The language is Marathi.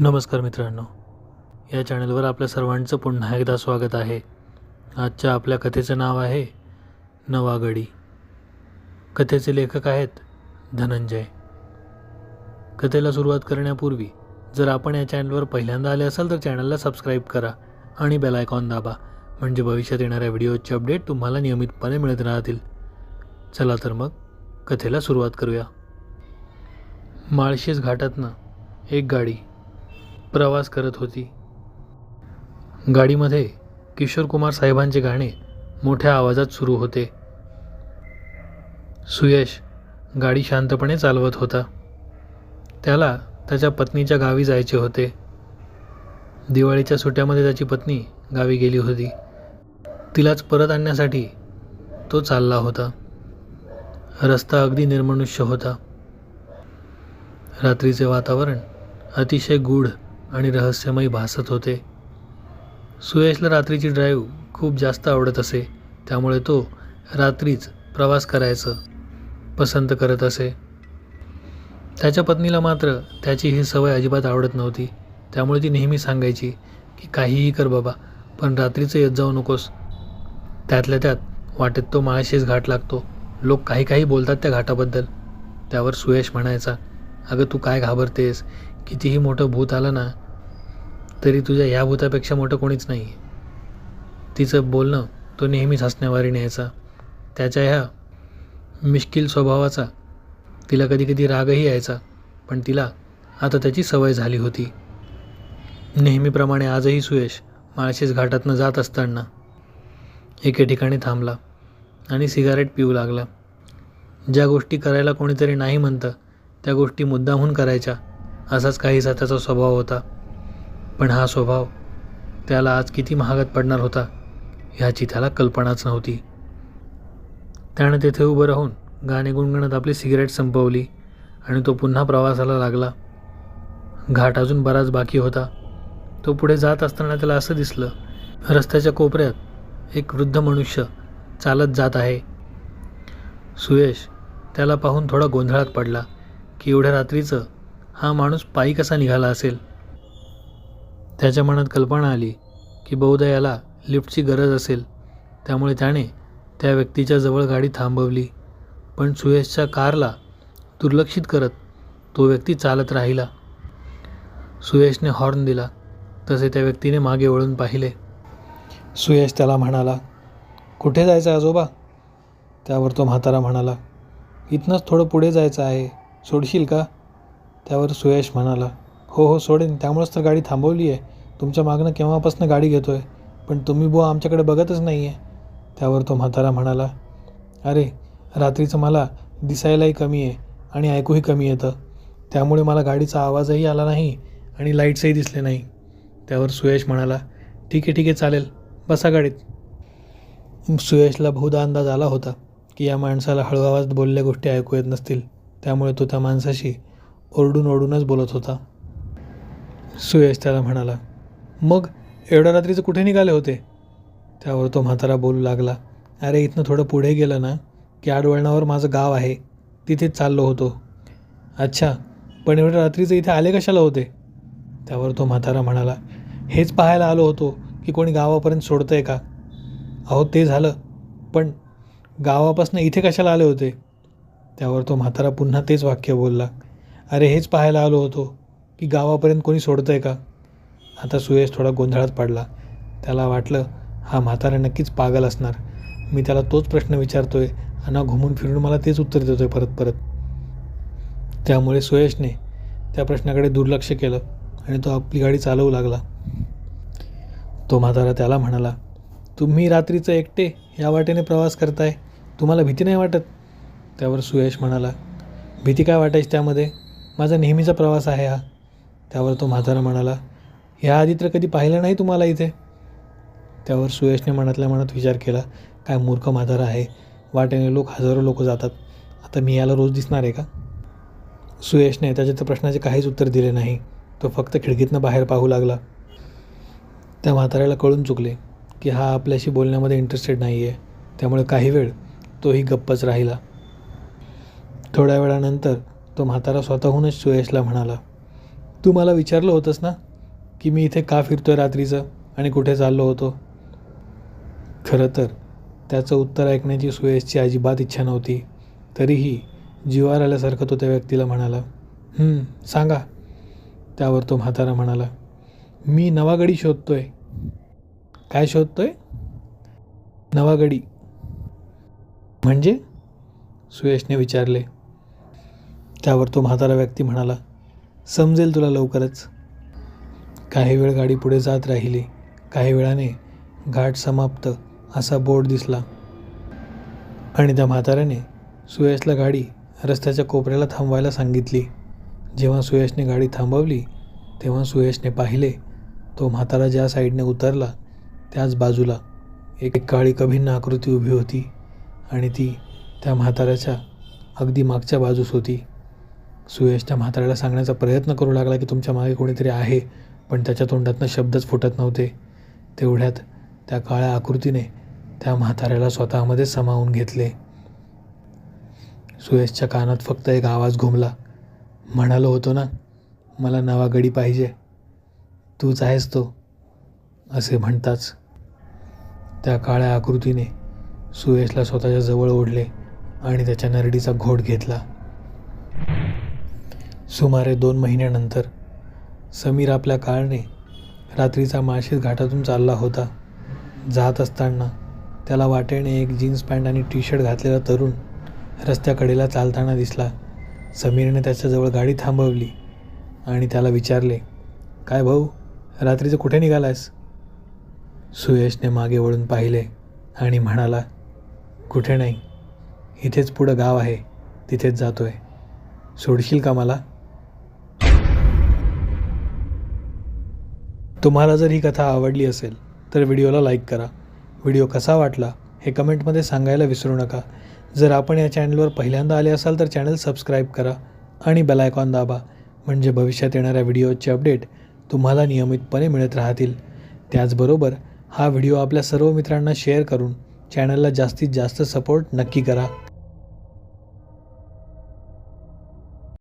नमस्कार मित्रांनो, या चॅनलवर आपल्या सर्वांचं पुन्हा एकदा स्वागत आहे. आजच्या आपल्या कथेचं नाव आहे नवा गडी. कथेचे लेखक आहेत धनंजय. कथेला सुरुवात करण्यापूर्वी जर आपण या चॅनलवर पहिल्यांदा आले असाल तर चॅनलला सबस्क्राईब करा आणि बेल आयकॉन दाबा, म्हणजे भविष्यात येणाऱ्या व्हिडिओचे अपडेट तुम्हाला नियमितपणे मिळत राहतील. चला तर मग कथेला सुरुवात करूया. माळशेज घाटातनं एक गाडी प्रवास करत होती. गाडीमध्ये किशोर कुमार साहेबांचे गाणे मोठ्या आवाजात सुरू होते. सुयश गाडी शांतपणे चालवत होता. त्याला त्याच्या पत्नीच्या गावी जायचे होते. दिवाळीच्या सुट्ट्यामध्ये त्याची पत्नी गावी गेली होती. तिलाच परत आणण्यासाठी तो चालला होता. रस्ता अगदी निर्मनुष्य होता. रात्रीचे वातावरण अतिशय गूढ आणि रहस्यमय भासत होते. सुयशला रात्रीची ड्राईव्ह खूप जास्त आवडत असे, त्यामुळे तो रात्रीच प्रवास करायचं पसंत करत असे. त्याच्या पत्नीला मात्र त्याची ही सवय अजिबात आवडत नव्हती. त्यामुळे ती नेहमी सांगायची की काहीही कर बाबा, पण रात्रीचं येत जाऊ नकोस. त्यातल्या त्यात वाटेत तो माळशेज घाट लागतो. लोक काही काही बोलतात त्या घाटाबद्दल. त्यावर सुयश म्हणायचा, अगं तू काय घाबरतेस? कितीही मोठं भूत आलं ना तरी तुझ्या ह्या भूतापेक्षा मोठं कोणीच नाही. तिचं बोलणं तो नेहमीच हसण्यावारी न्यायचा. त्याच्या ह्या मिश्किल स्वभावाचा तिला कधीकधी रागही यायचा, पण तिला आता त्याची सवय झाली होती. नेहमीप्रमाणे आजही सुयश माळशेज घाटातनं जात असताना एके ठिकाणी थांबला आणि सिगारेट पिऊ लागला. ज्या गोष्टी करायला कोणीतरी नाही म्हणतं त्या गोष्टी मुद्दामहून करायच्या, असाच काहीसा त्याचा स्वभाव होता. पण हा स्वभाव त्याला आज किती महागात पडणार होता ह्याची त्याला कल्पनाच नव्हती. त्यानं तेथे उभं राहून गाणे गुणगुणत आपली सिगरेट संपवली आणि तो पुन्हा प्रवासाला लागला. घाट अजून बराच बाकी होता. तो पुढे जात असताना त्याला असं दिसलं, रस्त्याच्या कोपऱ्यात एक वृद्ध मनुष्य चालत जात आहे. सुयश त्याला पाहून थोडा गोंधळात पडला की एवढ्या रात्रीचं हा माणूस पायी कसा निघाला असेल. त्याच्या मनात कल्पना आली की बहुधा याला लिफ्टची गरज असेल, त्यामुळे त्याने त्या व्यक्तीच्या जवळ गाडी थांबवली. पण सुयशच्या कारला दुर्लक्षित करत तो व्यक्ती चालत राहिला. सुयशने हॉर्न दिला तसे त्या व्यक्तीने मागे वळून पाहिले. सुयश त्याला म्हणाला, कुठे जायचं आजोबा? त्यावर तो म्हातारा म्हणाला, इथनंच थोडं पुढे जायचं आहे, सोडशील का? त्यावर सुयश म्हणाला, हो हो सोडेन, त्यामुळेच तर गाडी थांबवली आहे. तुमच्या मागणं केव्हापासून गाडी घेतो आहे, पण तुम्ही बुवा आमच्याकडे बघतच नाही आहे. त्यावर तो म्हातारा म्हणाला, अरे रात्रीचं मला दिसायलाही कमी आहे आणि ऐकूही कमी येतं, त्यामुळे मला गाडीचा आवाजही आला नाही आणि लाईट्सही दिसले नाही. त्यावर सुयश म्हणाला, ठीक आहे चालेल, बसा गाडीत. सुयशला बहुधा अंदाज आला होता की या माणसाला हळू आवाजात बोलल्या गोष्टी ऐकू येत नसतील, त्यामुळे तो त्या माणसाशी ओरडूनच बोलत होता. सुयश त्याला म्हणाला, मग एवढ्या रात्रीचं कुठे निघाले होते? त्यावर तो म्हातारा बोलू लागला, अरे इथनं थोडं पुढे गेलं ना की आडवळणावर माझं गाव आहे, तिथेच चाललो होतो. अच्छा, पण एवढ्या रात्रीचं इथे आले कशाला होते? त्यावर तो म्हातारा म्हणाला, हेच पाहायला आलो होतो की कोणी गावापर्यंत सोडतं आहे का. अहो ते झालं, पण गावापासून इथे कशाला आले होते? त्यावर तो म्हातारा पुन्हा तेच वाक्य बोलला, अरे हेच पाहायला आलो होतो की गावापर्यंत कोणी सोडतं आहे का. आता सुयश थोडा गोंधळात पडला. त्याला वाटलं हा म्हातारा नक्कीच पागल असणार. मी त्याला तोच प्रश्न विचारतोय आणि घुमून फिरून मला तेच उत्तर देतोय परत. त्यामुळे सुयशने त्या प्रश्नाकडे दुर्लक्ष केलं आणि तो आपली गाडी चालवू लागला. तो म्हातारा त्याला म्हणाला, तुम्ही रात्रीचं एकटे या वाटेने प्रवास करताय, तुम्हाला भीती नाही वाटत? त्यावर सुयश म्हणाला, भीती काय वाटायची त्यामध्ये, माझा नेहमीचा प्रवास आहे हा. त्यावर तो म्हातारा म्हणाला, ह्याआधी तर कधी पाहिलं नाही तुम्हाला इथे. त्यावर सुयशने मनातल्या मनात विचार केला, काय मूर्ख म्हातारा आहे, वाटेने हजारो लोक जातात, आता मी याला रोज दिसणार आहे का. सुयशने त्याच्या त्या प्रश्नाचे काहीच उत्तर दिले नाही. तो फक्त खिडकीतनं बाहेर पाहू लागला. त्या म्हाताऱ्याला कळून चुकले की हा आपल्याशी बोलण्यामध्ये इंटरेस्टेड नाही आहे, त्यामुळे काही वेळ तोही गप्पच राहिला. थोड्या वेळानंतर तो म्हातारा स्वतःहूनच सुयशला म्हणाला, तू मला विचारलं होतंस ना की मी इथे का फिरतोय रात्रीचं आणि कुठे चाललो होतो. खरं तर त्याचं उत्तर ऐकण्याची सुयशची अजिबात इच्छा नव्हती. तरीही जीवावर आल्यासारखं तो त्या व्यक्तीला म्हणाला, सांगा. त्यावर तो म्हातारा म्हणाला, मी नवा गडी शोधतोय. काय शोधतोय? नवा गडी म्हणजे? सुयशने विचारले. त्यावर तो म्हातारा व्यक्ती म्हणाला, समजेल तुला लवकरच. काही वेळ गाडी पुढे जात राहिली. काही वेळाने घाट समाप्त असा बोर्ड दिसला आणि त्या म्हाताऱ्याने सुयशला गाडी रस्त्याच्या कोपऱ्याला थांबवायला सांगितली. जेव्हा सुयशने गाडी थांबवली तेव्हा सुयशने पाहिले तो म्हातारा ज्या साईडने उतरला त्याच बाजूला एक काळी कभिन्न आकृती उभी होती आणि ती त्या म्हाताऱ्याच्या अगदी मागच्या बाजूस होती. सुयश त्या म्हाताऱ्याला सांगण्याचा प्रयत्न करू लागला की तुमच्या मागे कोणीतरी आहे, पण त्याच्या तोंडातनं शब्दच फुटत नव्हते. तेवढ्यात त्या काळ्या आकृतीने त्या म्हाताऱ्याला स्वतःमध्ये सामावून घेतले. सुयशच्या कानात फक्त एक आवाज घुमला, म्हणालो होतो ना मला नवा गडी पाहिजे, तूच आहेस तो. असे म्हणताच त्या काळ्या आकृतीने सुयशला स्वतःच्या जवळ ओढले आणि त्याच्या नरडीचा घोट घेतला. सुमारे 2 महिन्यानंतर समीर आपल्या कारने रात्रीचा माळशेज घाटातून चालला होता. जात असताना त्याला वाटेने एक जीन्स पॅन्ट आणि टी शर्ट घातलेला तरुण रस्त्याकडेला चालताना दिसला. समीरने त्याच्याजवळ गाडी थांबवली आणि त्याला विचारले, काय भाऊ, रात्रीचं कुठे निघालायस? सुयशने मागे वळून पाहिले आणि म्हणाला, कुठे नाही, इथेच पुढं गाव आहे, तिथेच जातोय. सोडशील का मला? तुम्हाला जर ही कथा आवडली असेल तर व्हिडिओला लाईक करा. व्हिडिओ कसा वाटला हे कमेंटमध्ये सांगायला विसरू नका. जर आपण या चॅनलवर पहिल्यांदा आले असाल तर चॅनल सबस्क्राईब करा आणि बेल आयकॉन दाबा, म्हणजे भविष्यात येणाऱ्या व्हिडिओचे अपडेट तुम्हाला नियमितपणे मिळत राहतील. त्याचबरोबर हा व्हिडिओ आपल्या सर्व मित्रांना शेअर करून चॅनलला जास्तीत जास्त सपोर्ट नक्की करा.